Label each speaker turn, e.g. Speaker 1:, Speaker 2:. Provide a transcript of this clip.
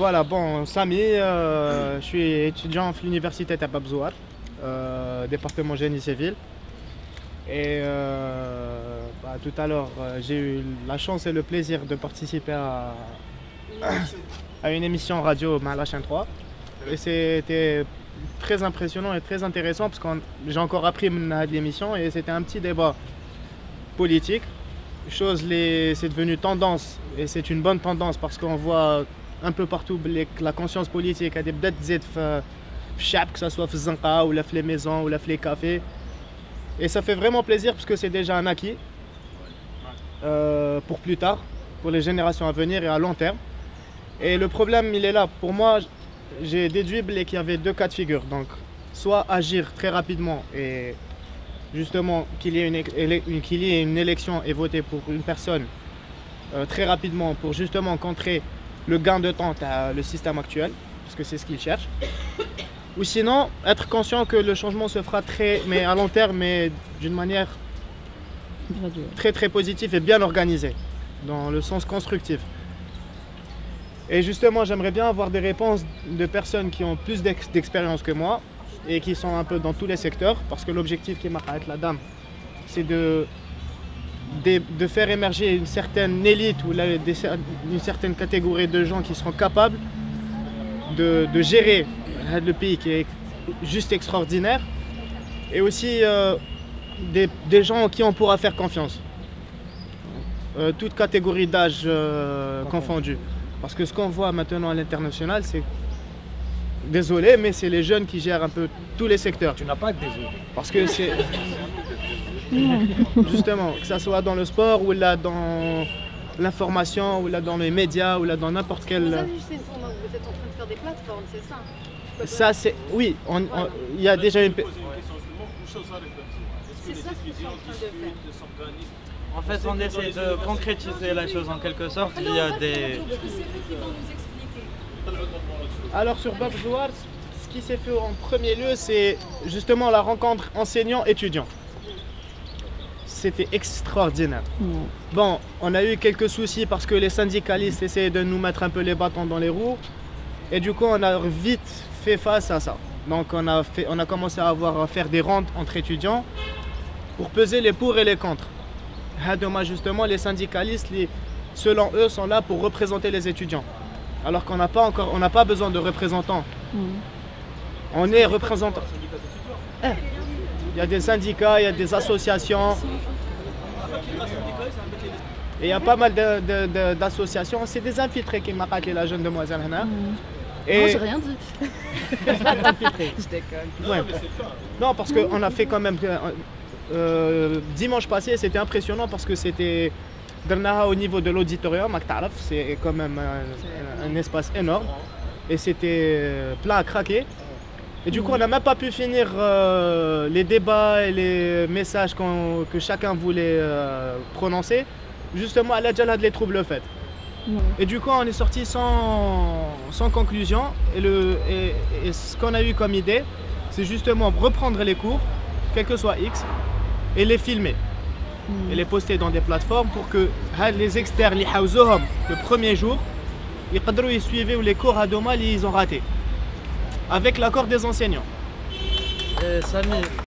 Speaker 1: Voilà, bon, Samy, je suis étudiant à l'université Tababzouar, département génie civil. Et tout à l'heure, j'ai eu la chance et le plaisir de participer à une émission radio à la chaîne 3. Et c'était très impressionnant et très intéressant parce que j'ai encore appris de l'émission et c'était un petit débat politique. C'est devenu tendance et c'est une bonne tendance parce qu'on voit un peu partout que la conscience politique a des بدات تزيد في الشعب, que ce soit في الزنقة ou les maisons ou les cafés. Et ça fait vraiment plaisir parce que c'est déjà un acquis pour plus tard, pour les générations à venir et à long terme. Et le problème, il est là. Pour moi, j'ai déduit qu'il y avait deux cas de figure. Donc, soit agir très rapidement et justement qu'il y ait une élection et voter pour une personne très rapidement pour justement contrer le gain de temps à le système actuel, parce que c'est ce qu'ils cherchent. Ou sinon, être conscient que le changement se fera mais à long terme, mais d'une manière très positive et bien organisée, dans le sens constructif. Et justement, j'aimerais bien avoir des réponses de personnes qui ont plus d'expérience que moi et qui sont un peu dans tous les secteurs, parce que l'objectif qui m'a avec la dame, c'est de faire émerger une certaine élite ou une certaine catégorie de gens qui seront capables de gérer le pays qui est juste extraordinaire, et aussi des gens en qui on pourra faire confiance, toute catégorie d'âge confondue. Parce que ce qu'on voit maintenant à l'international, c'est, désolé, mais c'est les jeunes qui gèrent un peu tous les secteurs.
Speaker 2: Tu n'as pas que désolé.
Speaker 1: Parce que c'est justement, que ce soit dans le sport ou là dans l'information ou là dans les médias ou là dans n'importe quel.
Speaker 3: Vous avez juste une tournoi, vous êtes en train de faire des plateformes, c'est ça?
Speaker 1: Ça c'est, oui, il y a déjà une.
Speaker 3: C'est ça que vous êtes en train de faire.
Speaker 2: En fait, on essaie de concrétiser la chose en quelque sorte. Il y a des.
Speaker 1: Alors sur Babzouar, ce qui s'est fait en premier lieu, c'est justement la rencontre enseignant-étudiant. C'était extraordinaire. Bon, on a eu quelques soucis parce que les syndicalistes essayaient de nous mettre un peu les bâtons dans les roues. Et du coup, on a vite fait face à ça. Donc on a commencé à faire des rondes entre étudiants pour peser les pour et les contre. Justement, les syndicalistes, selon eux, sont là pour représenter les étudiants. Alors qu'on n'a pas besoin de représentants. On est représentants. Il y a des syndicats, il y a des associations. Et il y a pas mal d'associations. C'est des infiltrés qui m'ont appelé la jeune demoiselle Hana.
Speaker 3: Et... Moi, j'ai rien dit. Je déconne.
Speaker 1: Ouais. Non, parce qu'on a fait quand même. Dimanche passé, c'était impressionnant parce que c'était au niveau de l'auditorium, c'est quand même un espace énorme et c'était plein à craquer. Et du coup, on n'a même pas pu finir les débats et les messages que chacun voulait prononcer, justement à la jalad les troubles faits. Et du coup, on est sorti sans conclusion. Et ce qu'on a eu comme idée, c'est justement reprendre les cours, quel que soit X, et les filmer. Et les poster dans des plateformes pour que les externes, le premier jour, ils suivent les cours à Doma, ils ont raté. Avec l'accord des enseignants.
Speaker 2: Samy.